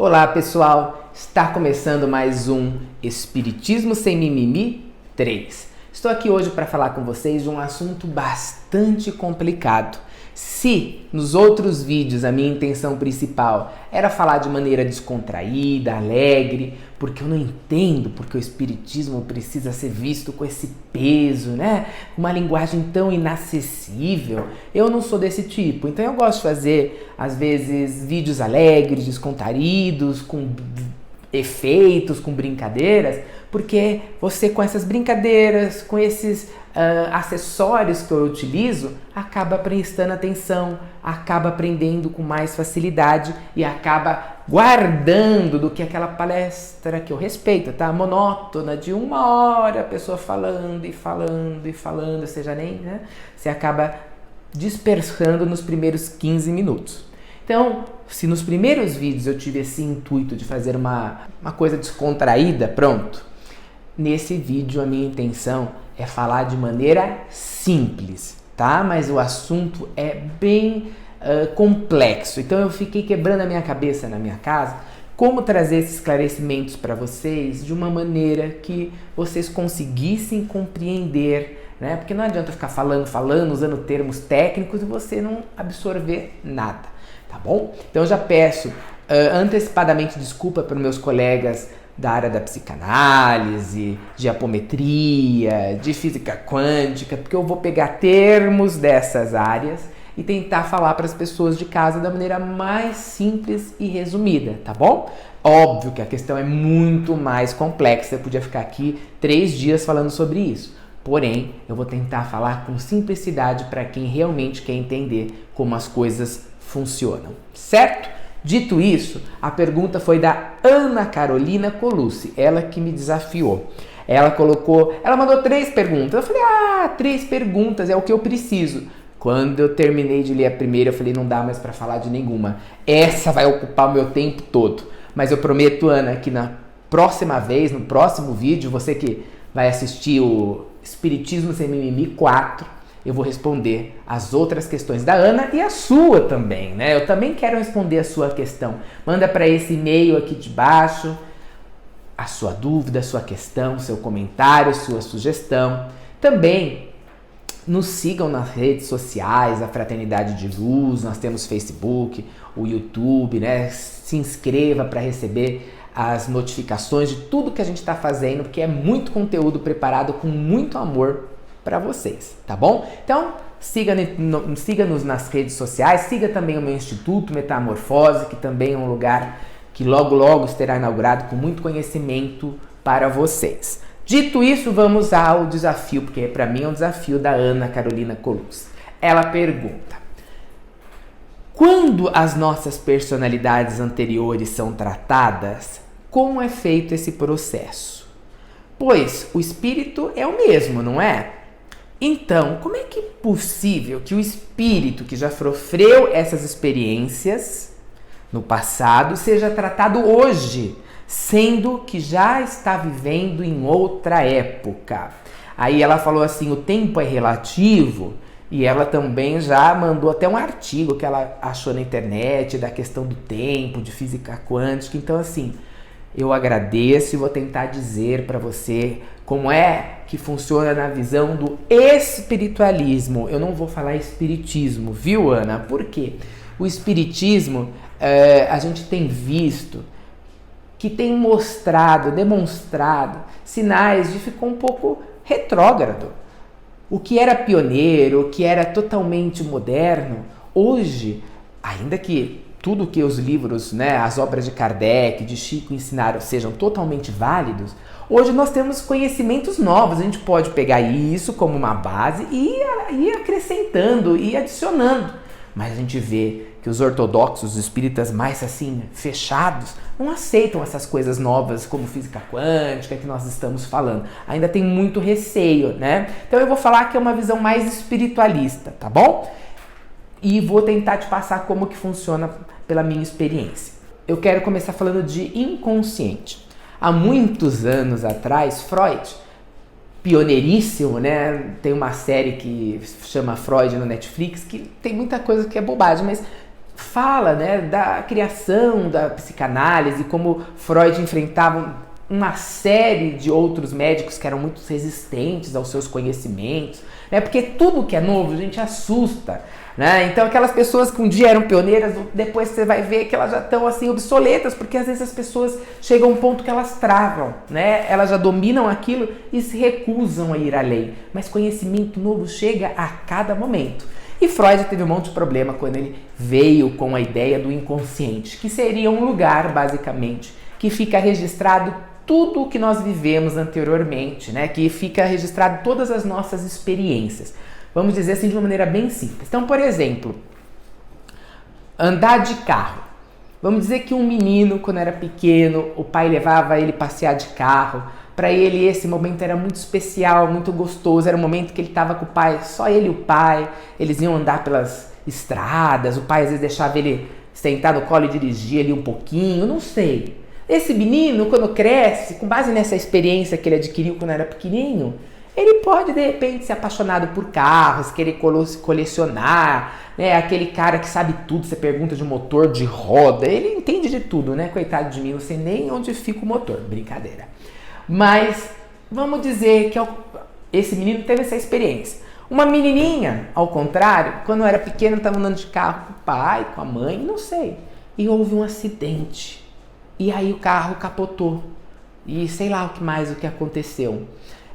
Olá pessoal, está começando mais um Espiritismo Sem Mimimi 3. Estou aqui hoje para falar com vocês de um assunto bastante complicado. Se nos outros vídeos a minha intenção principal era falar de maneira descontraída, alegre, porque eu não entendo porque o Espiritismo precisa ser visto com esse peso, né? Uma linguagem tão inacessível. Eu não sou desse tipo, então eu gosto de fazer, às vezes, vídeos alegres, descontraídos, com efeitos, com brincadeiras, porque você com essas brincadeiras, com esses acessórios que eu utilizo, acaba prestando atenção, acaba aprendendo com mais facilidade e acaba guardando do que aquela palestra que eu respeito, tá? Monótona, de 1 hora, a pessoa falando e falando e falando, você já nem, né? Você acaba dispersando nos primeiros 15 minutos. Então, se nos primeiros vídeos eu tive esse intuito de fazer uma coisa descontraída, pronto. Nesse vídeo a minha intenção é falar de maneira simples, tá? Mas o assunto é bem complexo. Então eu fiquei quebrando a minha cabeça na minha casa como trazer esses esclarecimentos para vocês de uma maneira que vocês conseguissem compreender, né? Porque não adianta eu ficar falando, usando termos técnicos e você não absorver nada, tá bom? Então eu já peço antecipadamente desculpa para os meus colegas da área da psicanálise, de apometria, de física quântica, porque eu vou pegar termos dessas áreas e tentar falar para as pessoas de casa da maneira mais simples e resumida, tá bom? Óbvio que a questão é muito mais complexa, eu podia ficar aqui 3 dias falando sobre isso. Porém, eu vou tentar falar com simplicidade para quem realmente quer entender como as coisas funcionam, certo? Dito isso, a pergunta foi da Ana Carolina Colucci, ela que me desafiou. Ela mandou 3 perguntas. Eu falei, 3 perguntas é o que eu preciso. Quando eu terminei de ler a primeira, eu falei, não dá mais para falar de nenhuma. Essa vai ocupar o meu tempo todo. Mas eu prometo, Ana, que na próxima vez, no próximo vídeo, você que vai assistir o Espiritismo Sem Mimimi 4, eu vou responder as outras questões da Ana e a sua também, né? Eu também quero responder a sua questão. Manda para esse e-mail aqui de baixo a sua dúvida, a sua questão, seu comentário, sua sugestão. Também nos sigam nas redes sociais, a Fraternidade de Luz, nós temos Facebook, o YouTube, né? Se inscreva para receber as notificações de tudo que a gente está fazendo, porque é muito conteúdo preparado com muito amor para vocês, tá bom? Então, siga-nos nas redes sociais, siga também o meu Instituto Metamorfose, que também é um lugar que logo será inaugurado com muito conhecimento para vocês. Dito isso, vamos ao desafio, porque para mim é um desafio da Ana Carolina Colucci. Ela pergunta: quando as nossas personalidades anteriores são tratadas, como é feito esse processo? Pois o espírito é o mesmo, não é? Então, como é que é possível que o espírito que já sofreu essas experiências no passado seja tratado hoje, sendo que já está vivendo em outra época? Aí ela falou assim, o tempo é relativo, e ela também já mandou até um artigo que ela achou na internet da questão do tempo, de física quântica. Então assim, eu agradeço e vou tentar dizer para você como é que funciona na visão do espiritualismo. Eu não vou falar espiritismo, viu, Ana? Por quê? O espiritismo, a gente tem visto que tem demonstrado sinais de ficar um pouco retrógrado. O que era pioneiro, o que era totalmente moderno, hoje, ainda que tudo que os livros, né, as obras de Kardec, de Chico ensinaram sejam totalmente válidos, hoje nós temos conhecimentos novos, a gente pode pegar isso como uma base e ir acrescentando e adicionando. Mas a gente vê que os ortodoxos, os espíritas mais assim, fechados, não aceitam essas coisas novas como física quântica que nós estamos falando. Ainda tem muito receio, né? Então eu vou falar que é uma visão mais espiritualista, tá bom? E vou tentar te passar como que funciona pela minha experiência. Eu quero começar falando de inconsciente. Há muitos anos atrás, Freud, pioneiríssimo, né? Tem uma série que chama Freud no Netflix, que tem muita coisa que é bobagem, mas fala, né, da criação da psicanálise, como Freud enfrentava uma série de outros médicos que eram muito resistentes aos seus conhecimentos, né? Porque tudo que é novo, gente, assusta, né? Então aquelas pessoas que um dia eram pioneiras, depois você vai ver que elas já estão assim obsoletas, porque às vezes as pessoas chegam a um ponto que elas travam, né? Elas já dominam aquilo e se recusam a ir além. Mas conhecimento novo chega a cada momento. E Freud teve um monte de problema quando ele veio com a ideia do inconsciente, que seria um lugar, basicamente, que fica registrado tudo o que nós vivemos anteriormente, né? Que fica registrado todas as nossas experiências. Vamos dizer assim de uma maneira bem simples. Então, por exemplo, andar de carro. Vamos dizer que um menino, quando era pequeno, o pai levava ele passear de carro. Para ele esse momento era muito especial, muito gostoso. Era um momento que ele estava com o pai, só ele e o pai. Eles iam andar pelas estradas. O pai às vezes deixava ele sentar no colo e dirigir ali um pouquinho, não sei. Esse menino, quando cresce, com base nessa experiência que ele adquiriu quando era pequenininho, ele pode, de repente, ser apaixonado por carros, querer colecionar, né? Aquele cara que sabe tudo, você pergunta de motor, de roda, ele entende de tudo, né? Coitado de mim, não sei nem onde fica o motor, brincadeira. Mas, vamos dizer que esse menino teve essa experiência. Uma menininha, ao contrário, quando era pequena, estava andando de carro com o pai, com a mãe, não sei, e houve um acidente. E aí o carro capotou. E sei lá o que aconteceu.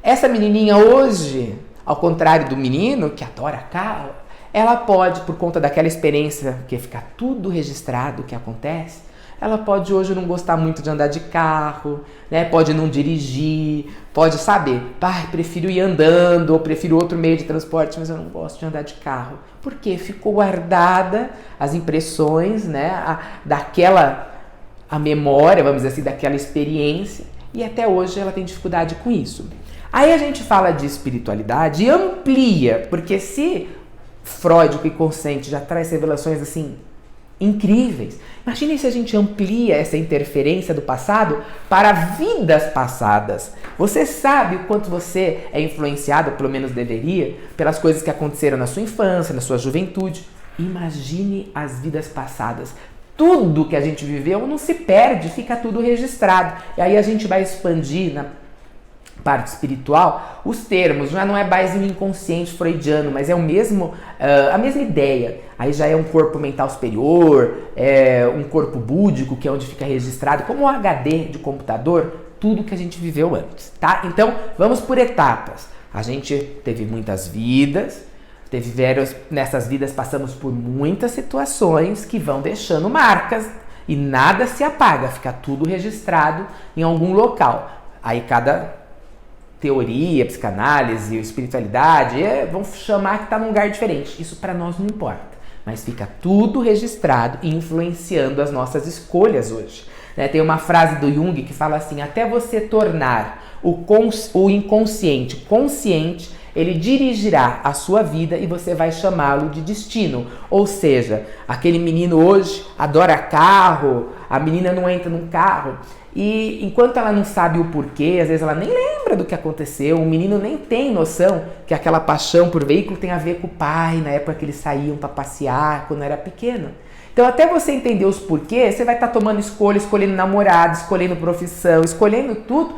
Essa menininha hoje, ao contrário do menino, que adora carro, ela pode, por conta daquela experiência que fica tudo registrado o que acontece, ela pode hoje não gostar muito de andar de carro, né? Pode não dirigir, pode saber, pai, prefiro ir andando, ou prefiro outro meio de transporte, mas eu não gosto de andar de carro. Por quê? Ficou guardada as impressões, né? A memória, vamos dizer assim, daquela experiência, e até hoje ela tem dificuldade com isso. Aí a gente fala de espiritualidade e amplia, porque se Freud, o inconsciente, já traz revelações assim incríveis, imagine se a gente amplia essa interferência do passado para vidas passadas. Você sabe o quanto você é influenciado, pelo menos deveria, pelas coisas que aconteceram na sua infância, na sua juventude. Imagine as vidas passadas. Tudo que a gente viveu não se perde, fica tudo registrado. E aí a gente vai expandir na parte espiritual os termos, já não é mais um inconsciente freudiano, mas é a mesma ideia. Aí já é um corpo mental superior, um corpo búdico, que é onde fica registrado, como um HD de computador, tudo que a gente viveu antes, tá? Então, vamos por etapas. A gente teve muitas vidas, nessas vidas passamos por muitas situações que vão deixando marcas e nada se apaga, fica tudo registrado em algum local. Aí cada teoria, psicanálise, espiritualidade, vão chamar que está num lugar diferente. Isso para nós não importa, mas fica tudo registrado e influenciando as nossas escolhas hoje. Né? Tem uma frase do Jung que fala assim, até você tornar o inconsciente consciente, ele dirigirá a sua vida e você vai chamá-lo de destino. Ou seja, aquele menino hoje adora carro, a menina não entra num carro e enquanto ela não sabe o porquê, às vezes ela nem lembra do que aconteceu, o menino nem tem noção que aquela paixão por veículo tem a ver com o pai, na época que eles saíam para passear, quando era pequeno. Então até você entender os porquês, você vai estar tomando escolha, escolhendo namorado, escolhendo profissão, escolhendo tudo,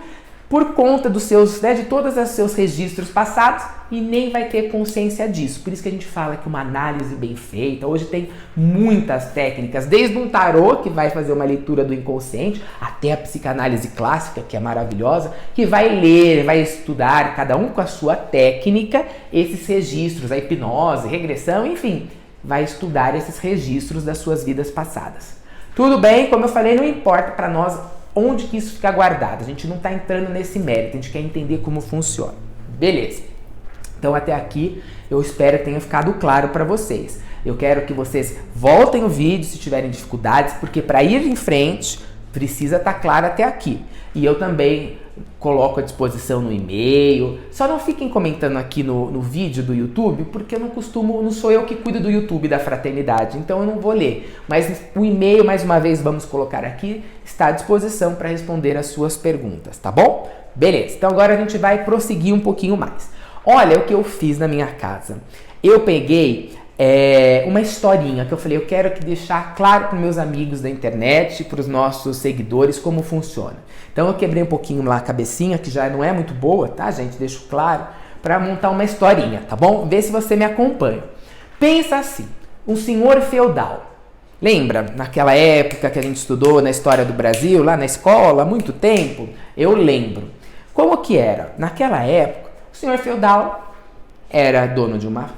por conta dos seus, né, de todos os seus registros passados e nem vai ter consciência disso. Por isso que a gente fala que uma análise bem feita, hoje tem muitas técnicas, desde um tarô que vai fazer uma leitura do inconsciente, até a psicanálise clássica, que é maravilhosa, que vai ler, vai estudar, cada um com a sua técnica, esses registros, a hipnose, regressão, enfim, vai estudar esses registros das suas vidas passadas. Tudo bem, como eu falei, não importa para nós onde que isso fica guardado. A gente não está entrando nesse mérito, a gente quer entender como funciona. Beleza. Então até aqui eu espero que tenha ficado claro para vocês. Eu quero que vocês voltem o vídeo se tiverem dificuldades, porque para ir em frente precisa estar claro até aqui. E eu também coloco à disposição no e-mail. Só não fiquem comentando aqui no vídeo do YouTube, porque eu não sou eu que cuido do YouTube da Fraternidade, então eu não vou ler. Mas o e-mail, mais uma vez, vamos colocar aqui, está à disposição para responder as suas perguntas, tá bom? Beleza, então agora a gente vai prosseguir um pouquinho mais. Olha o que eu fiz na minha casa. Eu peguei uma historinha que eu falei, eu quero deixar claro para os meus amigos da internet, para os nossos seguidores, como funciona. Então eu quebrei um pouquinho lá a cabecinha, que já não é muito boa, tá, gente? Deixo claro, para montar uma historinha, tá bom? Vê se você me acompanha. Pensa assim, um senhor feudal. Lembra, naquela época que a gente estudou na história do Brasil, lá na escola, há muito tempo? Eu lembro. Como que era? Naquela época, o senhor feudal era dono de uma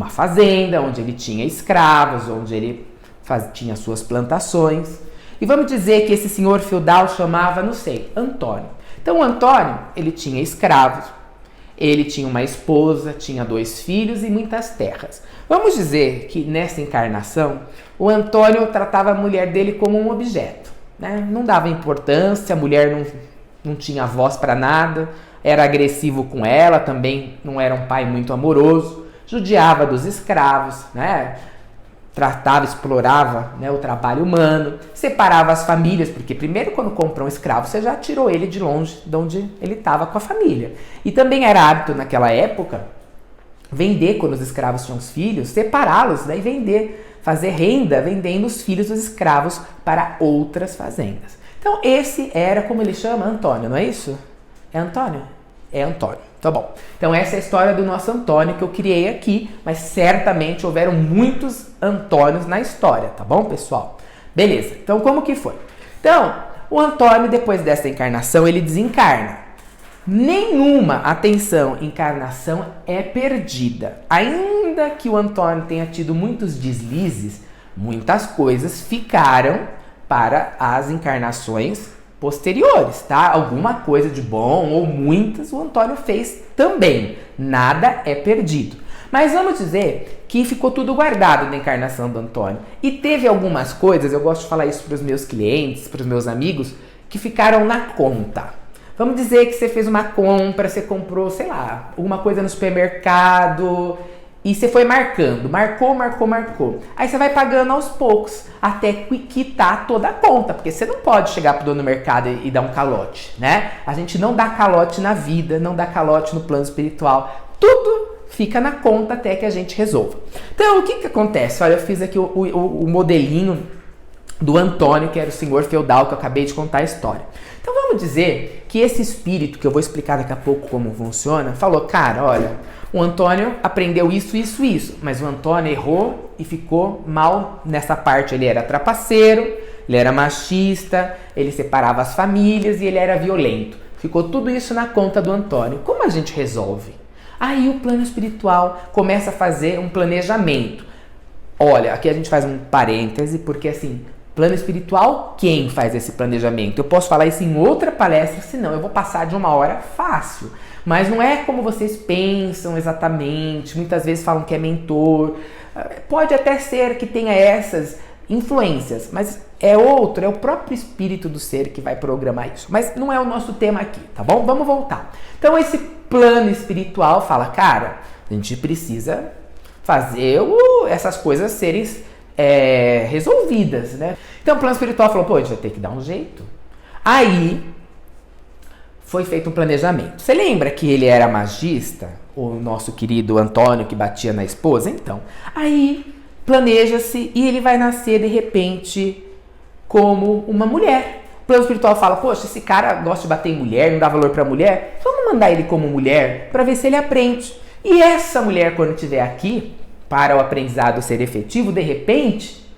fazenda, onde ele tinha escravos, onde ele tinha suas plantações. E vamos dizer que esse senhor feudal chamava, não sei, Antônio. Então o Antônio, ele tinha escravos, ele tinha uma esposa, tinha 2 filhos e muitas terras. Vamos dizer que nessa encarnação, o Antônio tratava a mulher dele como um objeto, né? Não dava importância, a mulher não tinha voz para nada, era agressivo com ela, também não era um pai muito amoroso, judiava dos escravos, né? Tratava, explorava, né, o trabalho humano, separava as famílias, porque primeiro quando compra um escravo, você já tirou ele de longe de onde ele estava com a família. E também era hábito naquela época vender, quando os escravos tinham os filhos, separá-los, né, e vender, fazer renda vendendo os filhos dos escravos para outras fazendas. Então esse era, como ele chama, Antônio, não é isso? É Antônio? É Antônio. Tá bom. Então essa é a história do nosso Antônio que eu criei aqui, mas certamente houveram muitos Antônios na história, tá bom, pessoal? Beleza. Então como que foi? Então, o Antônio, depois dessa encarnação, ele desencarna. Nenhuma, atenção, encarnação é perdida. Ainda que o Antônio tenha tido muitos deslizes, muitas coisas ficaram para as encarnações posteriores, tá? Alguma coisa de bom ou muitas o Antônio fez também. Nada é perdido. Mas vamos dizer que ficou tudo guardado na encarnação do Antônio. E teve algumas coisas, eu gosto de falar isso para os meus clientes, para os meus amigos, que ficaram na conta. Vamos dizer que você fez uma compra, você comprou, sei lá, alguma coisa no supermercado e você foi marcando, marcou. Aí você vai pagando aos poucos, até quitar toda a conta, porque você não pode chegar pro dono do mercado e dar um calote, né? A gente não dá calote na vida, não dá calote no plano espiritual, tudo fica na conta até que a gente resolva. Então, o que acontece? Olha, eu fiz aqui o modelinho do Antônio, que era o senhor feudal que eu acabei de contar a história. Então, vamos dizer que esse espírito, que eu vou explicar daqui a pouco como funciona, falou, cara, olha, o Antônio aprendeu isso, mas o Antônio errou e ficou mal nessa parte. Ele era trapaceiro, ele era machista, ele separava as famílias e ele era violento. Ficou tudo isso na conta do Antônio. Como a gente resolve? Aí o plano espiritual começa a fazer um planejamento. Olha, aqui a gente faz um parêntese, porque assim, plano espiritual, quem faz esse planejamento? Eu posso falar isso em outra palestra, senão eu vou passar de 1 hora fácil. Mas não é como vocês pensam exatamente, muitas vezes falam que é mentor. Pode até ser que tenha essas influências, mas é o próprio espírito do ser que vai programar isso. Mas não é o nosso tema aqui, tá bom? Vamos voltar. Então esse plano espiritual fala, cara, a gente precisa fazer essas coisas serem resolvidas, né? Então o plano espiritual falou, pô, a gente vai ter que dar um jeito. Aí foi feito um planejamento. Você lembra que ele era magista? O nosso querido Antônio que batia na esposa? Então, aí planeja-se e ele vai nascer de repente como uma mulher. O plano espiritual fala, poxa, esse cara gosta de bater em mulher, não dá valor pra mulher, vamos mandar ele como mulher para ver se ele aprende. E essa mulher, quando estiver aqui, para o aprendizado ser efetivo, de repente,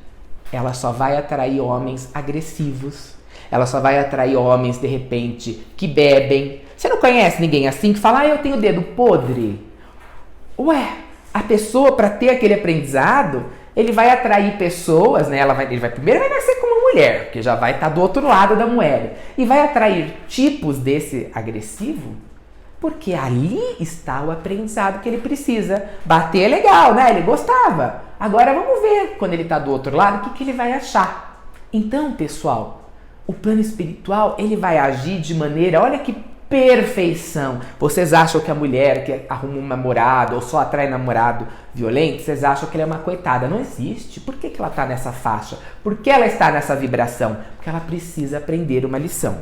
ela só vai atrair homens agressivos. Ela só vai atrair homens, de repente, que bebem. Você não conhece ninguém assim que fala, eu tenho dedo podre? Ué, a pessoa, para ter aquele aprendizado, ele vai atrair pessoas, né? Primeiro vai nascer como uma mulher, porque já vai estar do outro lado da moeda. E vai atrair tipos desse agressivo, porque ali está o aprendizado que ele precisa. Bater é legal, né? Ele gostava. Agora vamos ver, quando ele está do outro lado, o que ele vai achar. Então, pessoal, o plano espiritual, ele vai agir de maneira, olha que perfeição. Vocês acham que a mulher que arruma um namorado ou só atrai namorado violento, vocês acham que ela é uma coitada? Não existe. Por que ela está nessa faixa? Por que ela está nessa vibração? Porque ela precisa aprender uma lição.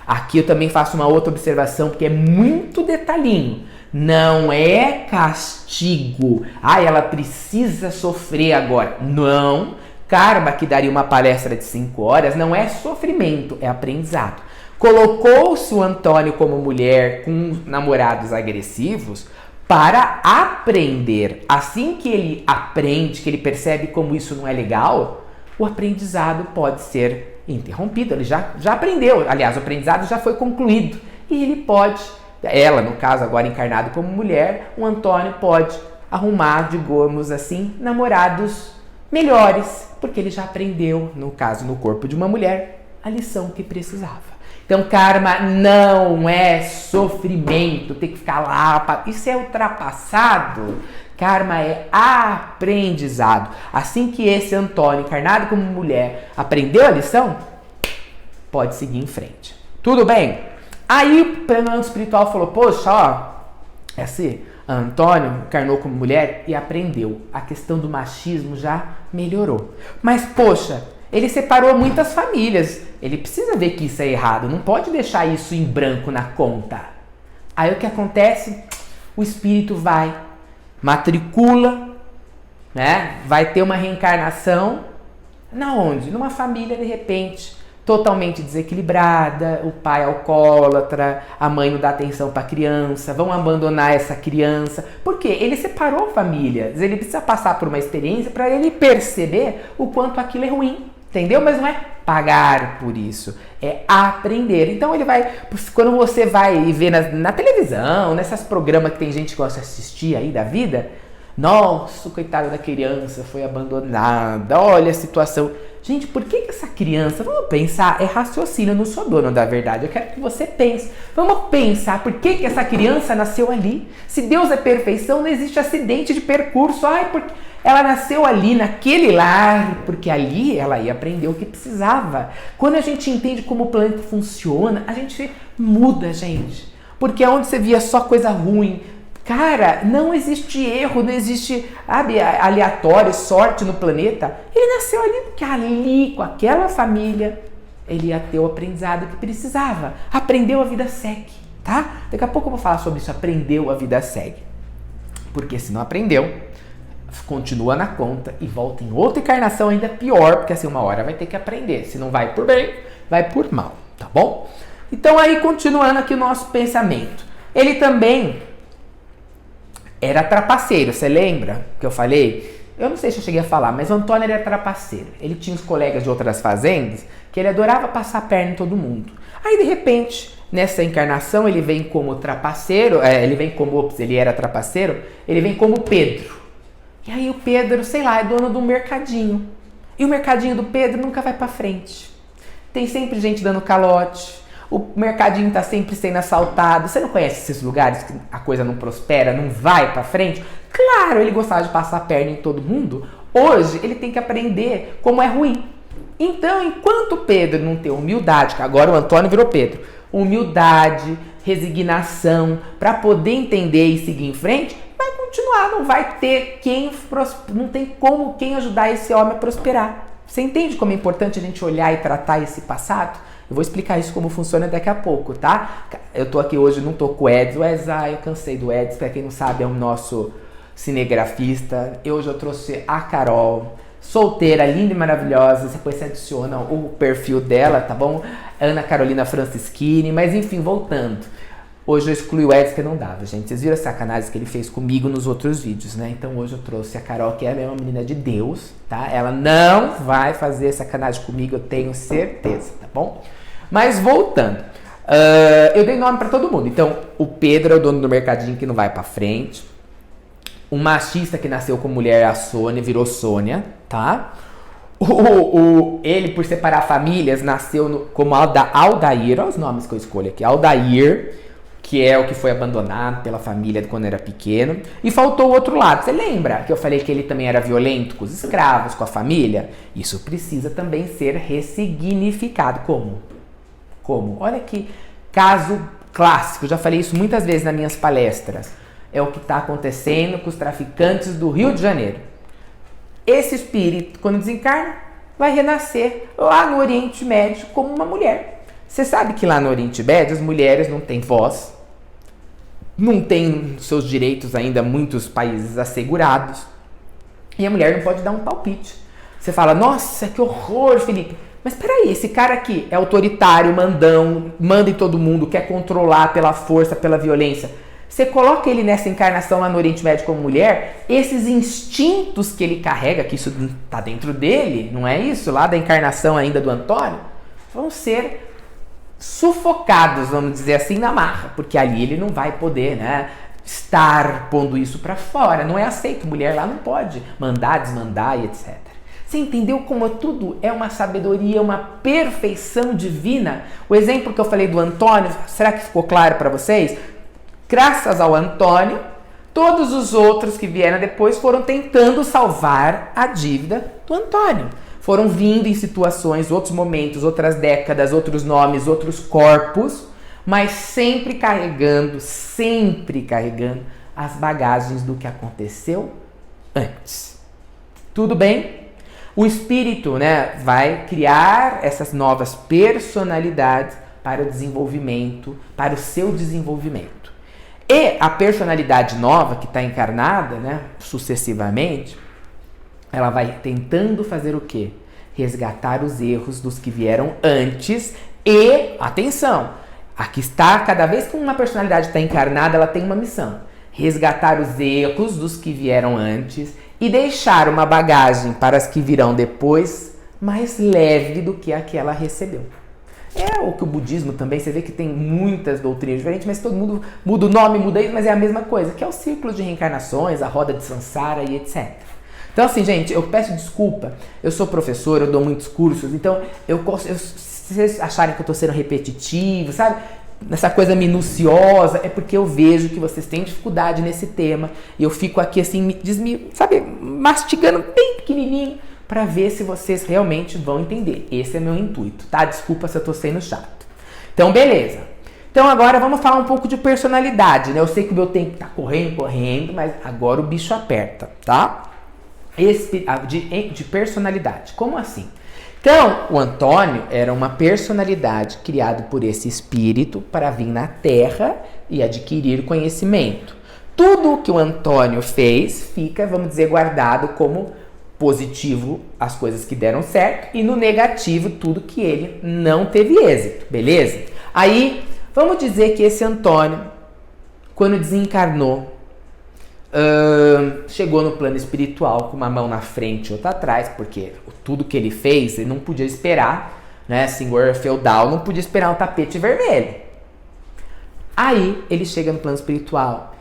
Aqui eu também faço uma outra observação, porque é muito detalhinho. Não é castigo. Ela precisa sofrer agora. Não. Karma, que daria uma palestra de 5 horas, não é sofrimento, é aprendizado. Colocou-se o Antônio como mulher com namorados agressivos para aprender. Assim que ele aprende, que ele percebe como isso não é legal, o aprendizado pode ser interrompido. Ele já aprendeu. Aliás, o aprendizado já foi concluído. E ele pode, ela, no caso, agora encarnado como mulher, o Antônio pode arrumar, digamos assim, namorados melhores, porque ele já aprendeu, no caso, no corpo de uma mulher, a lição que precisava. Então, karma não é sofrimento, tem que ficar lá, isso é ultrapassado. Karma é aprendizado. Assim que esse Antônio, encarnado como mulher, aprendeu a lição, pode seguir em frente. Tudo bem? Aí o plano espiritual falou, poxa, esse Antônio encarnou como mulher e aprendeu. A questão do machismo já melhorou. Mas, poxa, ele separou muitas famílias. Ele precisa ver que isso é errado. Não pode deixar isso em branco na conta. Aí o que acontece? O espírito vai, matricula, né? Vai ter uma reencarnação. Na onde? Numa família, de repente, totalmente desequilibrada, o pai alcoólatra, a mãe não dá atenção para a criança, vão abandonar essa criança. Por quê? Ele separou famílias, ele precisa passar por uma experiência para ele perceber o quanto aquilo é ruim, entendeu? Mas não é pagar por isso, é aprender. Então ele vai, quando você vai ver na televisão, nesses programas que tem gente que gosta de assistir aí da vida, nossa, coitada da criança foi abandonada, olha a situação. Gente, por que essa criança, vamos pensar, é raciocínio, eu não sou dono da verdade, eu quero que você pense. Vamos pensar, por que essa criança nasceu ali? Se Deus é perfeição, não existe acidente de percurso. Porque ela nasceu ali, naquele lar, porque ali ela ia aprender o que precisava. Quando a gente entende como o planeta funciona, a gente muda, gente. Porque onde você via só coisa ruim, cara, não existe erro, não existe aleatório, sorte no planeta. Ele nasceu ali porque ali, com aquela família, ele ia ter o aprendizado que precisava. Aprendeu, a vida segue, tá? Daqui a pouco eu vou falar sobre isso, aprendeu, a vida segue. Porque se não aprendeu, continua na conta e volta em outra encarnação ainda pior, porque assim, uma hora vai ter que aprender. Se não vai por bem, vai por mal, tá bom? Então aí, continuando aqui o nosso pensamento. Ele também era trapaceiro, você lembra que eu falei? Eu não sei se eu cheguei a falar, mas o Antônio era trapaceiro. Ele tinha os colegas de outras fazendas que ele adorava passar a perna em todo mundo. Aí, de repente, nessa encarnação, ele vem como trapaceiro, ele era trapaceiro, ele vem como Pedro. E aí o Pedro, sei lá, é dono de um mercadinho. E o mercadinho do Pedro nunca vai pra frente. Tem sempre gente dando calote. O mercadinho tá sempre sendo assaltado. Você não conhece esses lugares que a coisa não prospera, não vai pra frente? Claro, ele gostava de passar a perna em todo mundo. Hoje, ele tem que aprender como é ruim. Então, enquanto Pedro não tem humildade, que agora o Antônio virou Pedro, humildade, resignação, para poder entender e seguir em frente, vai continuar, não vai ter não tem como quem ajudar esse homem a prosperar. Você entende como é importante a gente olhar e tratar esse passado? Eu vou explicar isso como funciona daqui a pouco, tá? Eu tô aqui hoje, não tô com o Edson. Eu cansei do Edson, pra quem não sabe, é o nosso cinegrafista. Hoje eu trouxe a Carol, solteira, linda e maravilhosa. Depois você adiciona o perfil dela, tá bom? Ana Carolina Francischini, mas enfim, voltando. Hoje eu excluí o Edson, que não dava, gente. Vocês viram as sacanagens que ele fez comigo nos outros vídeos, né? Então hoje eu trouxe a Carol, que ela é uma menina de Deus, tá? Ela não vai fazer sacanagem comigo, eu tenho certeza, tá bom? Mas voltando, eu dei nome pra todo mundo. Então, o Pedro é o dono do mercadinho que não vai pra frente. O machista que nasceu com mulher é a Sônia, virou Sônia, tá? Ele, por separar famílias, nasceu como Aldair. Olha os nomes que eu escolho aqui. Aldair, que é o que foi abandonado pela família quando era pequeno. E faltou o outro lado. Você lembra que eu falei que ele também era violento com os escravos, com a família? Isso precisa também ser ressignificado. Como? Olha que caso clássico, já falei isso muitas vezes nas minhas palestras. É o que está acontecendo com os traficantes do Rio de Janeiro. Esse espírito, quando desencarna, vai renascer lá no Oriente Médio como uma mulher. Você sabe que lá no Oriente Médio as mulheres não têm voz, não têm seus direitos ainda muitos países assegurados, e a mulher não pode dar um palpite. Você fala, nossa, que horror, Felipe. Mas peraí, esse cara aqui é autoritário, mandão, manda em todo mundo, quer controlar pela força, pela violência. Você coloca ele nessa encarnação lá no Oriente Médio como mulher, esses instintos que ele carrega, que isso está dentro dele, não é isso? Lá da encarnação ainda do Antônio, vão ser sufocados, vamos dizer assim, na marra, porque ali ele não vai poder, né, estar pondo isso para fora, não é aceito, mulher lá não pode mandar, desmandar e etc. Você entendeu como tudo é uma sabedoria, uma perfeição divina? O exemplo que eu falei do Antônio, será que ficou claro para vocês? Graças ao Antônio, todos os outros que vieram depois foram tentando salvar a dívida do Antônio. Foram vindo em situações, outros momentos, outras décadas, outros nomes, outros corpos, mas sempre carregando as bagagens do que aconteceu antes. Tudo bem? O espírito, né, vai criar essas novas personalidades para o desenvolvimento, para o seu desenvolvimento. E a personalidade nova que está encarnada, né, sucessivamente, ela vai tentando fazer o quê? Resgatar os erros dos que vieram antes e, atenção, aqui está, cada vez que uma personalidade está encarnada, ela tem uma missão. Resgatar os erros dos que vieram antes e deixar uma bagagem para as que virão depois mais leve do que a que ela recebeu. É o que o budismo também, você vê que tem muitas doutrinas diferentes, mas todo mundo muda o nome, muda isso, mas é a mesma coisa, que é o círculo de reencarnações, a roda de samsara e etc. Então assim, gente, eu peço desculpa, eu sou professor, eu dou muitos cursos, então se vocês acharem que eu estou sendo repetitivo, sabe? Nessa coisa minuciosa, é porque eu vejo que vocês têm dificuldade nesse tema, e eu fico aqui assim, sabe, mastigando bem pequenininho, para ver se vocês realmente vão entender. Esse é meu intuito, tá? Desculpa se eu tô sendo chato. Então, beleza. Então, agora vamos falar um pouco de personalidade, né? Eu sei que o meu tempo tá correndo, mas agora o bicho aperta, tá? De personalidade. Como assim? Então, o Antônio era uma personalidade criada por esse espírito para vir na Terra e adquirir conhecimento. Tudo o que o Antônio fez fica, vamos dizer, guardado como positivo, as coisas que deram certo, e no negativo, tudo que ele não teve êxito, beleza? Aí, vamos dizer que esse Antônio, quando desencarnou, chegou no plano espiritual com uma mão na frente e outra atrás, porque tudo que ele fez, ele não podia esperar, né? Senhor feudal não podia esperar um tapete vermelho. Aí, ele chega no plano espiritual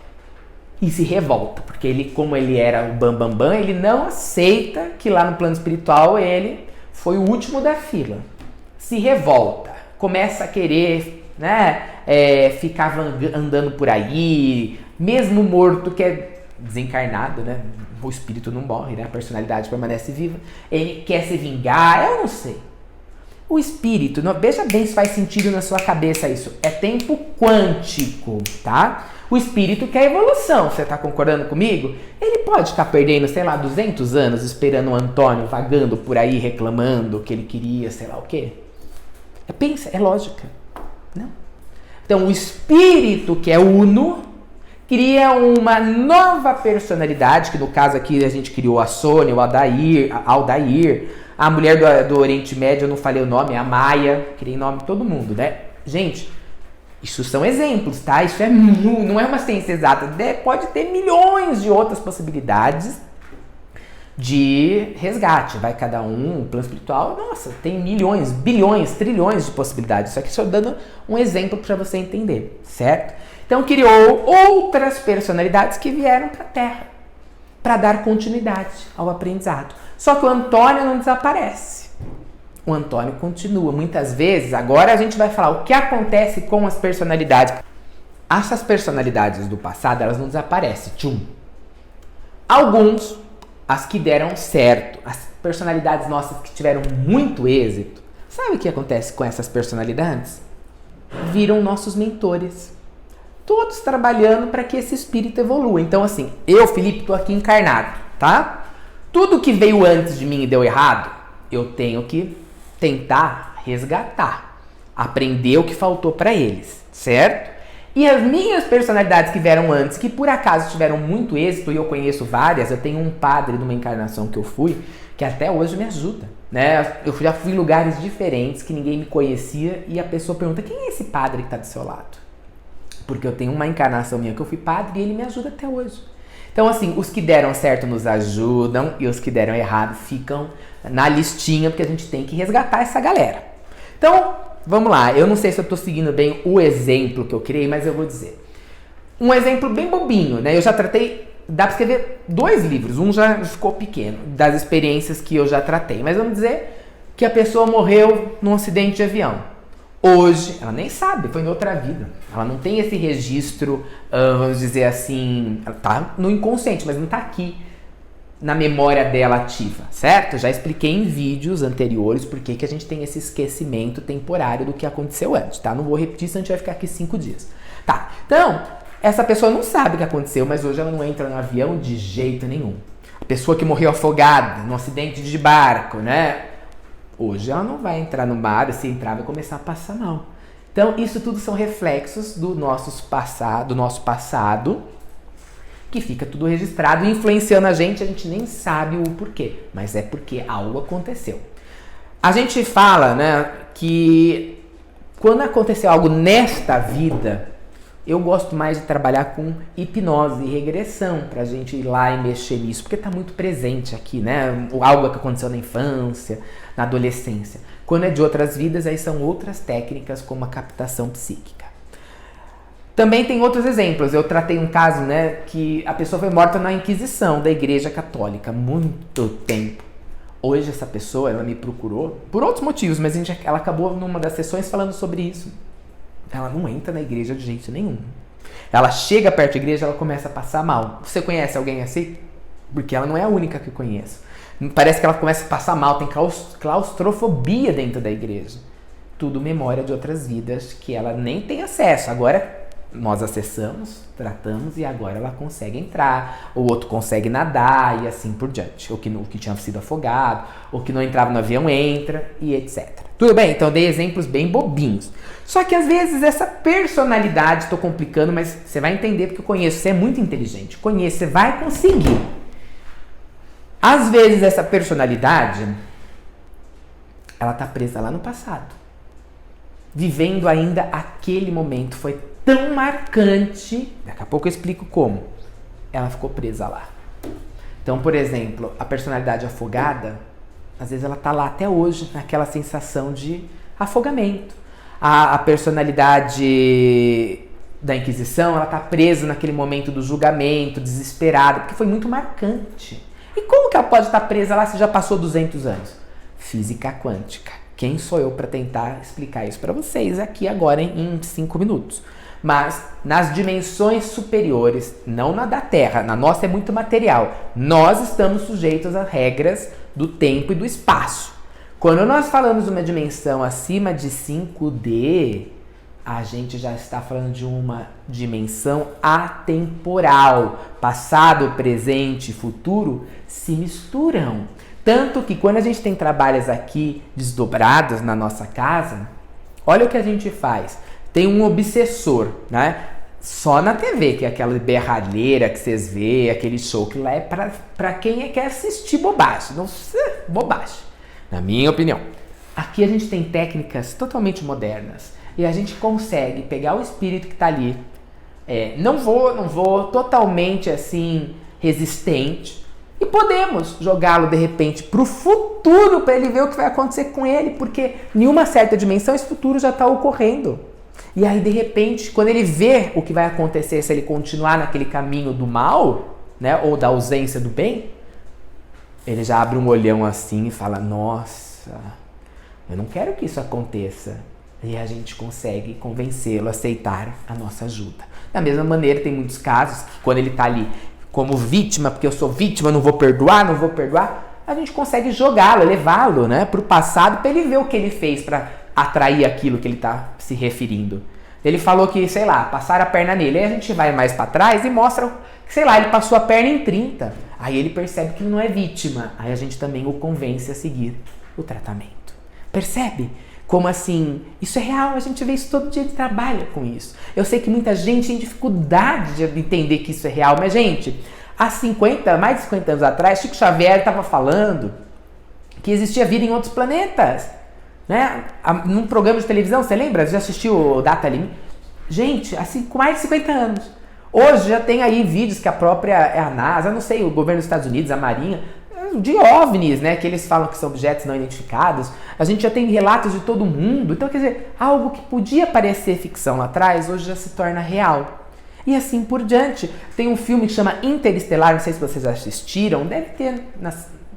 e se revolta, porque ele, como ele era o bambambam, ele não aceita que lá no plano espiritual ele foi o último da fila. Se revolta, começa a querer, né, ficar andando por aí, mesmo morto, que é desencarnado, né, o espírito não morre, né, a personalidade permanece viva, ele quer se vingar, eu não sei. O espírito, veja bem se faz sentido na sua cabeça isso, é tempo quântico, tá? O espírito quer evolução, você tá concordando comigo? Ele pode ficar perdendo, sei lá, 200 anos esperando o Antônio vagando por aí reclamando que ele queria, sei lá o quê. Pensa, é lógica. Não. Então, o espírito que é uno cria uma nova personalidade, que no caso aqui a gente criou a Sônia, o Aldair, a mulher do Oriente Médio, eu não falei o nome, a Maia, criei nome de todo mundo, né? Gente, isso são exemplos, tá? Isso não é uma ciência exata. Pode ter milhões de outras possibilidades de resgate. Vai cada um, o plano espiritual, nossa, tem milhões, bilhões, trilhões de possibilidades. Só que estou dando um exemplo para você entender, certo? Então criou outras personalidades que vieram para a Terra para dar continuidade ao aprendizado. Só que o Antônio não desaparece. O Antônio continua. Muitas vezes, agora a gente vai falar o que acontece com as personalidades. Essas personalidades do passado, elas não desaparecem. Tchum. Alguns, as que deram certo, as personalidades nossas que tiveram muito êxito, sabe o que acontece com essas personalidades? Viram nossos mentores. Todos trabalhando para que esse espírito evolua. Então, assim, eu, Felipe, estou aqui encarnado, tá? Tudo que veio antes de mim e deu errado, eu tenho que tentar resgatar. aprender o que faltou para eles, certo? E as minhas personalidades que vieram antes, que por acaso tiveram muito êxito, e eu conheço várias, eu tenho um padre de uma encarnação que eu fui, que até hoje me ajuda, né? Eu já fui em lugares diferentes que ninguém me conhecia e a pessoa pergunta, quem é esse padre que está do seu lado? Porque eu tenho uma encarnação minha que eu fui padre e ele me ajuda até hoje. Então, assim, os que deram certo nos ajudam e os que deram errado ficam na listinha, porque a gente tem que resgatar essa galera. Então, vamos lá. Eu não sei se eu estou seguindo bem o exemplo que eu criei, mas eu vou dizer. Um exemplo bem bobinho, né? Eu já tratei, dá para escrever 2 livros, um já ficou pequeno, das experiências que eu já tratei. Mas vamos dizer que a pessoa morreu num acidente de avião. Hoje, ela nem sabe, foi em outra vida. Ela não tem esse registro, vamos dizer assim, ela tá no inconsciente, mas não tá aqui na memória dela ativa, certo? Eu já expliquei em vídeos anteriores por que a gente tem esse esquecimento temporário do que aconteceu antes, tá? Não vou repetir, senão a gente vai ficar aqui 5 dias. Tá, então, essa pessoa não sabe o que aconteceu, mas hoje ela não entra no avião de jeito nenhum. A pessoa que morreu afogada num acidente de barco, né? Hoje ela não vai entrar no mar, se entrar vai começar a passar mal. Então isso tudo são reflexos do nosso passado, que fica tudo registrado e influenciando a gente nem sabe o porquê, mas é porque algo aconteceu. A gente fala, né, que quando aconteceu algo nesta vida, eu gosto mais de trabalhar com hipnose e regressão, pra gente ir lá e mexer nisso, porque tá muito presente aqui, né? Algo que aconteceu na infância, na adolescência. Quando é de outras vidas, aí são outras técnicas, como a captação psíquica. Também tem outros exemplos. Eu tratei um caso, né, que a pessoa foi morta na Inquisição da Igreja Católica, muito tempo. Hoje essa pessoa, ela me procurou por outros motivos, mas ela acabou numa das sessões falando sobre isso. Ela não entra na igreja de jeito nenhum. Ela chega perto da igreja, ela começa a passar mal. Você conhece alguém assim? Porque ela não é a única que eu conheço. Parece que ela começa a passar mal, tem claustrofobia dentro da igreja. Tudo memória de outras vidas que ela nem tem acesso. Agora nós acessamos, tratamos e agora ela consegue entrar. O outro consegue nadar e assim por diante. O que tinha sido afogado, o que não entrava no avião entra e etc. Tudo bem? Então eu dei exemplos bem bobinhos. Só que às vezes essa personalidade, estou complicando, mas você vai entender porque eu conheço, você é muito inteligente, conheço, você vai conseguir. Às vezes essa personalidade, ela está presa lá no passado, vivendo ainda aquele momento, foi tão marcante, daqui a pouco eu explico como, ela ficou presa lá. Então, por exemplo, a personalidade afogada, às vezes ela está lá até hoje, naquela sensação de afogamento. A personalidade da Inquisição, ela está presa naquele momento do julgamento, desesperada, porque foi muito marcante. E como que ela pode estar presa lá se já passou 200 anos? Física quântica. Quem sou eu para tentar explicar isso para vocês aqui agora em 5 minutos? Mas nas dimensões superiores, não na da Terra, na nossa é muito material. Nós estamos sujeitos às regras do tempo e do espaço. Quando nós falamos de uma dimensão acima de 5D, a gente já está falando de uma dimensão atemporal. Passado, presente e futuro se misturam. Tanto que quando a gente tem trabalhos aqui desdobrados na nossa casa, olha o que a gente faz. Tem um obsessor, né? Só na TV, que é aquela berralheira que vocês vê, aquele show que lá é pra quem quer assistir bobagem. Não sei, bobagem. Na minha opinião. Aqui a gente tem técnicas totalmente modernas e a gente consegue pegar o espírito que está ali. Não vou totalmente assim resistente e podemos jogá-lo de repente para o futuro para ele ver o que vai acontecer com ele, porque em uma certa dimensão esse futuro já está ocorrendo. E aí de repente, quando ele vê o que vai acontecer se ele continuar naquele caminho do mal, né, ou da ausência do bem, ele já abre um olhão assim e fala, nossa, eu não quero que isso aconteça. E a gente consegue convencê-lo a aceitar a nossa ajuda. Da mesma maneira, tem muitos casos que quando ele está ali como vítima, porque eu sou vítima, não vou perdoar, a gente consegue jogá-lo, levá-lo, né, para o passado para ele ver o que ele fez para atrair aquilo que ele está se referindo. Ele falou que, sei lá, passaram a perna nele. Aí a gente vai mais para trás e mostra que, sei lá, ele passou a perna em 30. Aí ele percebe que ele não é vítima. Aí a gente também o convence a seguir o tratamento. Percebe Como assim? Isso é real, a gente vê isso todo dia, de trabalha com isso. Eu sei que muita gente tem dificuldade de entender que isso é real, mas gente, há mais de 50 anos atrás, Chico Xavier estava falando que existia vida em outros planetas. Né? Num programa de televisão, você lembra? Já assistiu o Data Limite? Gente, assim, com mais de 50 anos. Hoje já tem aí vídeos que a NASA, não sei, o governo dos Estados Unidos, a Marinha, de OVNIs, né? Que eles falam que são objetos não identificados. A gente já tem relatos de todo mundo. Então, quer dizer, algo que podia parecer ficção lá atrás, hoje já se torna real. E assim por diante. Tem um filme que chama Interestelar, não sei se vocês assistiram, deve ter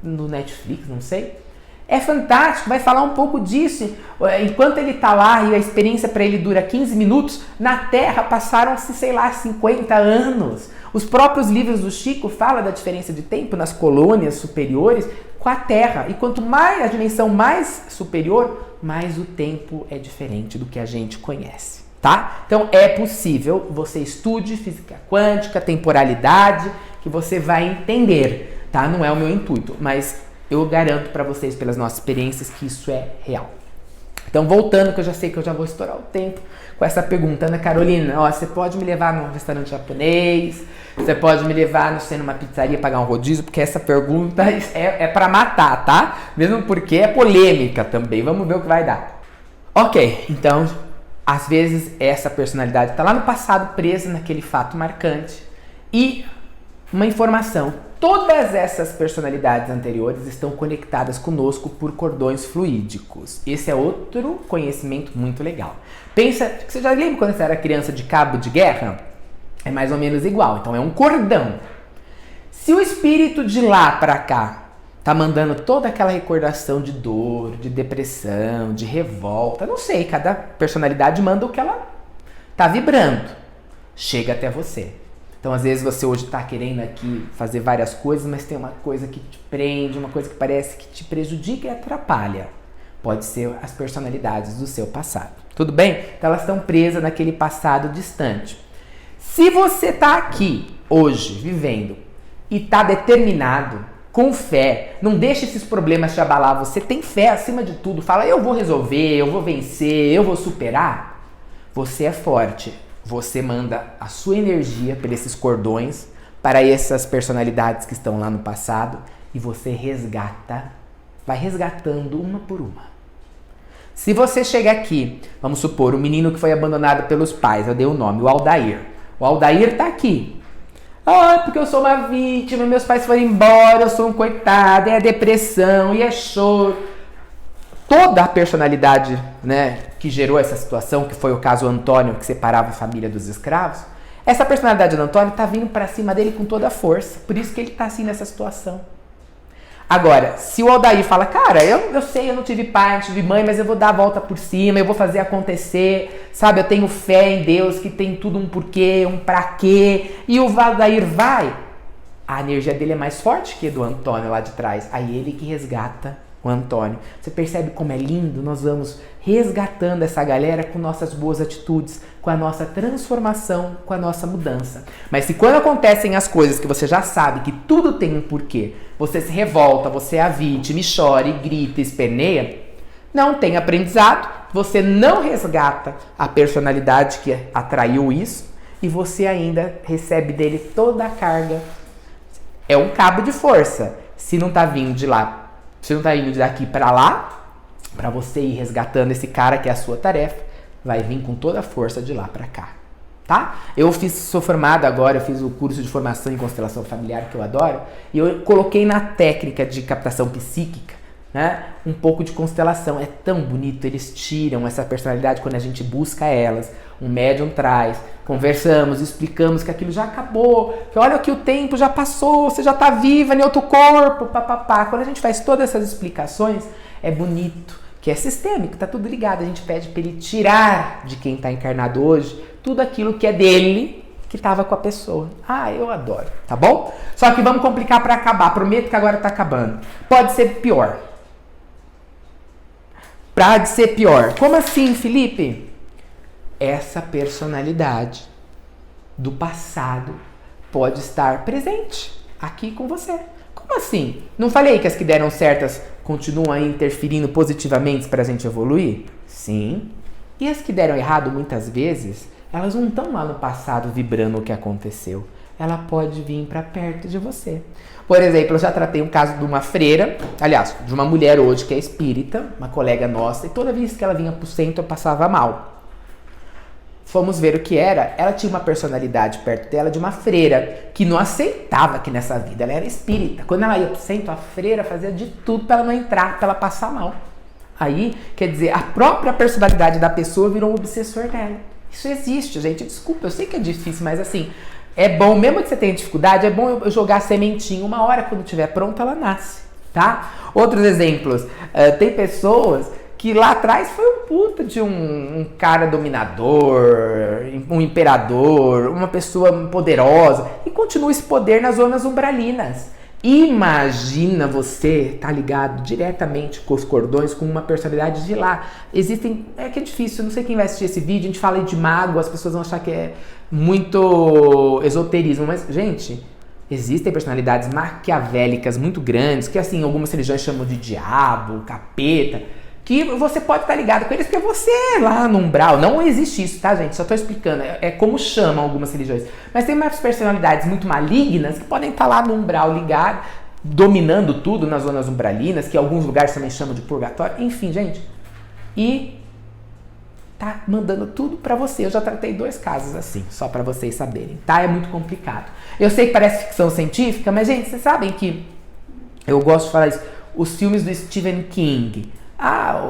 no Netflix, não sei. É fantástico, vai falar um pouco disso. Enquanto ele está lá e a experiência para ele dura 15 minutos, na Terra passaram-se, 50 anos. Os próprios livros do Chico falam da diferença de tempo nas colônias superiores com a Terra. E quanto mais a dimensão mais superior, mais o tempo é diferente do que a gente conhece. Tá? Então é possível, você estude física quântica, temporalidade, que você vai entender. Tá? Não é o meu intuito, mas eu garanto para vocês, pelas nossas experiências, que isso é real. Então, voltando, que eu já sei que eu já vou estourar o tempo com essa pergunta. Ana Carolina, você pode me levar num restaurante japonês? Você pode me levar, não sei, numa pizzaria pagar um rodízio? Porque essa pergunta é para matar, tá? Mesmo porque é polêmica também. Vamos ver o que vai dar. Ok, então, às vezes essa personalidade está lá no passado, presa naquele fato marcante. E uma informação. Todas essas personalidades anteriores estão conectadas conosco por cordões fluídicos. Esse é outro conhecimento muito legal. Pensa, você já lembra quando você era criança de cabo de guerra? É mais ou menos igual, então é um cordão. Se o espírito de lá para cá tá mandando toda aquela recordação de dor, de depressão, de revolta, não sei, cada personalidade manda o que ela tá vibrando. Chega até você. Então, às vezes, você hoje está querendo aqui fazer várias coisas, mas tem uma coisa que te prende, uma coisa que parece que te prejudica e atrapalha. Pode ser as personalidades do seu passado. Tudo bem? Então, elas estão presas naquele passado distante. Se você está aqui, hoje, vivendo, e está determinado, com fé, não deixe esses problemas te abalar, você tem fé acima de tudo, fala, eu vou resolver, eu vou vencer, eu vou superar, você é forte. Você manda a sua energia por esses cordões para essas personalidades que estão lá no passado e você resgata, vai resgatando uma por uma. Se você chega aqui, vamos supor, o menino que foi abandonado pelos pais, eu dei o nome, o Aldair. O Aldair tá aqui. Porque eu sou uma vítima, meus pais foram embora, eu sou um coitado, é a depressão, e é choro. Toda a personalidade, né, que gerou essa situação, que foi o caso Antônio, que separava a família dos escravos, essa personalidade do Antônio tá vindo para cima dele com toda a força. Por isso que ele tá assim nessa situação. Agora, se o Aldair fala, cara, eu sei, eu não tive pai, não tive mãe, mas eu vou dar a volta por cima, eu vou fazer acontecer, sabe? Eu tenho fé em Deus, que tem tudo um porquê, um pra quê. E o Aldair vai, a energia dele é mais forte que a do Antônio lá de trás. Aí ele que resgata o Antônio. Você percebe como é lindo? Nós vamos resgatando essa galera com nossas boas atitudes, com a nossa transformação, com a nossa mudança. Mas se quando acontecem as coisas que você já sabe que tudo tem um porquê, você se revolta, você é a vítima, e chora, e grita, e esperneia, não tem aprendizado, você não resgata a personalidade que atraiu isso e você ainda recebe dele toda a carga. É um cabo de força. Se não tá vindo de lá, se não tá indo daqui para lá, para você ir resgatando esse cara que é a sua tarefa, vai vir com toda a força de lá para cá, tá? Sou formado agora, eu fiz o curso de formação em constelação familiar que eu adoro, e eu coloquei na técnica de captação psíquica, né, um pouco de constelação. É tão bonito, eles tiram essa personalidade quando a gente busca elas. Um médium traz, conversamos, explicamos que aquilo já acabou, que olha que o tempo já passou, você já está viva em outro corpo, papapá. Quando a gente faz todas essas explicações, é bonito, que é sistêmico, tá tudo ligado. A gente pede para ele tirar de quem está encarnado hoje tudo aquilo que é dele, que estava com a pessoa. Eu adoro, tá bom? Só que vamos complicar para acabar, prometo que agora está acabando. Pode ser pior. Pode ser pior. Como assim, Felipe? Essa personalidade do passado pode estar presente aqui com você. Como assim? Não falei que as que deram certas continuam aí interferindo positivamente para a gente evoluir? Sim. E as que deram errado muitas vezes, elas não estão lá no passado vibrando o que aconteceu. Ela pode vir para perto de você. Por exemplo, eu já tratei um caso de uma freira, aliás, de uma mulher hoje que é espírita, uma colega nossa, e toda vez que ela vinha pro centro eu passava mal. Fomos ver o que era. Ela tinha uma personalidade perto dela de uma freira, que não aceitava que nessa vida ela era espírita. Quando ela ia pro centro, a freira fazia de tudo para ela não entrar, para ela passar mal. Aí, quer dizer, a própria personalidade da pessoa virou um obsessor dela. Isso existe, gente. Desculpa, eu sei que é difícil, mas assim, é bom, mesmo que você tenha dificuldade, é bom eu jogar a sementinha. Uma hora, quando estiver pronta, ela nasce, tá? Outros exemplos. Tem pessoas que lá atrás foi um puta de um cara dominador, um imperador, uma pessoa poderosa, e continua esse poder nas zonas umbralinas. Imagina você tá ligado diretamente com os cordões, com uma personalidade de lá. Existem, que é difícil, não sei quem vai assistir esse vídeo, a gente fala de mago, as pessoas vão achar que é muito esoterismo, mas, gente, existem personalidades maquiavélicas muito grandes, que assim, algumas religiões chamam de diabo, capeta, que você pode estar ligado com eles porque você é lá no umbral. Não existe isso, tá, gente? Só estou explicando. É como chamam algumas religiões. Mas tem umas personalidades muito malignas que podem estar lá no umbral ligado, dominando tudo nas zonas umbralinas, que alguns lugares também chamam de purgatório. Enfim, gente. E tá mandando tudo pra você. Eu já tratei 2 casos assim, só pra vocês saberem, tá? É muito complicado. Eu sei que parece ficção científica, mas, gente, vocês sabem que eu gosto de falar isso. Os filmes do Stephen King,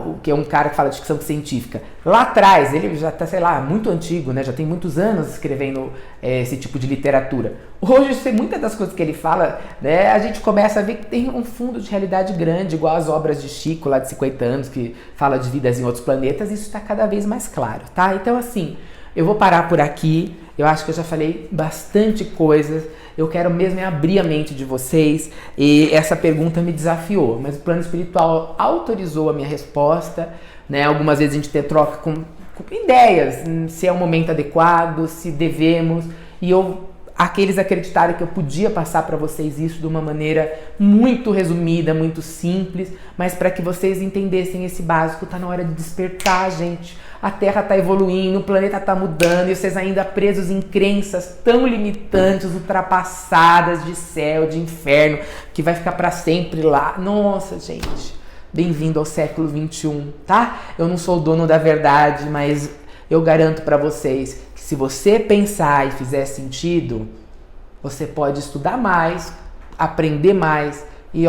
o que é um cara que fala de ficção científica. Lá atrás, ele já está, sei lá, muito antigo, né? Já tem muitos anos escrevendo esse tipo de literatura. Hoje, muitas das coisas que ele fala, né, a gente começa a ver que tem um fundo de realidade grande, igual as obras de Chico, lá de 50 anos, que fala de vidas em outros planetas. Isso está cada vez mais claro, tá? Então, assim, eu vou parar por aqui. Eu acho que eu já falei bastante coisas. Eu quero mesmo abrir a mente de vocês, e essa pergunta me desafiou, mas o plano espiritual autorizou a minha resposta, né? Algumas vezes a gente tem troca com ideias, se é o momento adequado, se devemos, e aqueles acreditaram que eu podia passar para vocês isso de uma maneira muito resumida, muito simples, mas para que vocês entendessem esse básico. Tá na hora de despertar, gente. A Terra está evoluindo, o planeta está mudando e vocês ainda presos em crenças tão limitantes, ultrapassadas de céu, de inferno, que vai ficar para sempre lá. Nossa, gente, bem-vindo ao século XXI, tá? Eu não sou o dono da verdade, mas eu garanto para vocês que se você pensar e fizer sentido, você pode estudar mais, aprender mais e,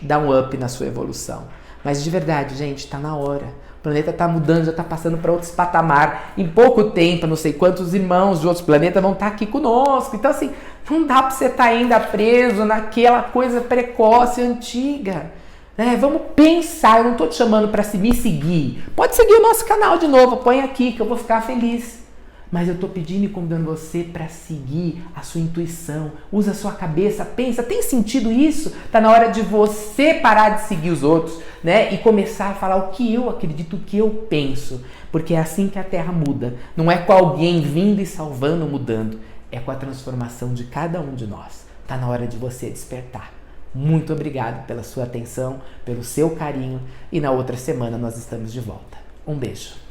dar um up na sua evolução. Mas de verdade, gente, tá na hora. O planeta está mudando, já está passando para outros patamar. Em pouco tempo, não sei quantos irmãos de outros planetas vão estar aqui conosco. Então, assim, não dá para você estar ainda preso naquela coisa precoce, antiga. Né? Vamos pensar. Eu não estou te chamando para me seguir. Pode seguir o nosso canal de novo. Põe aqui que eu vou ficar feliz. Mas eu estou pedindo e convidando você para seguir a sua intuição. Usa a sua cabeça, pensa, tem sentido isso? Está na hora de você parar de seguir os outros, né? E começar a falar o que eu acredito, o que eu penso. Porque é assim que a Terra muda. Não é com alguém vindo e salvando, mudando. É com a transformação de cada um de nós. Está na hora de você despertar. Muito obrigado pela sua atenção, pelo seu carinho. E na outra semana nós estamos de volta. Um beijo.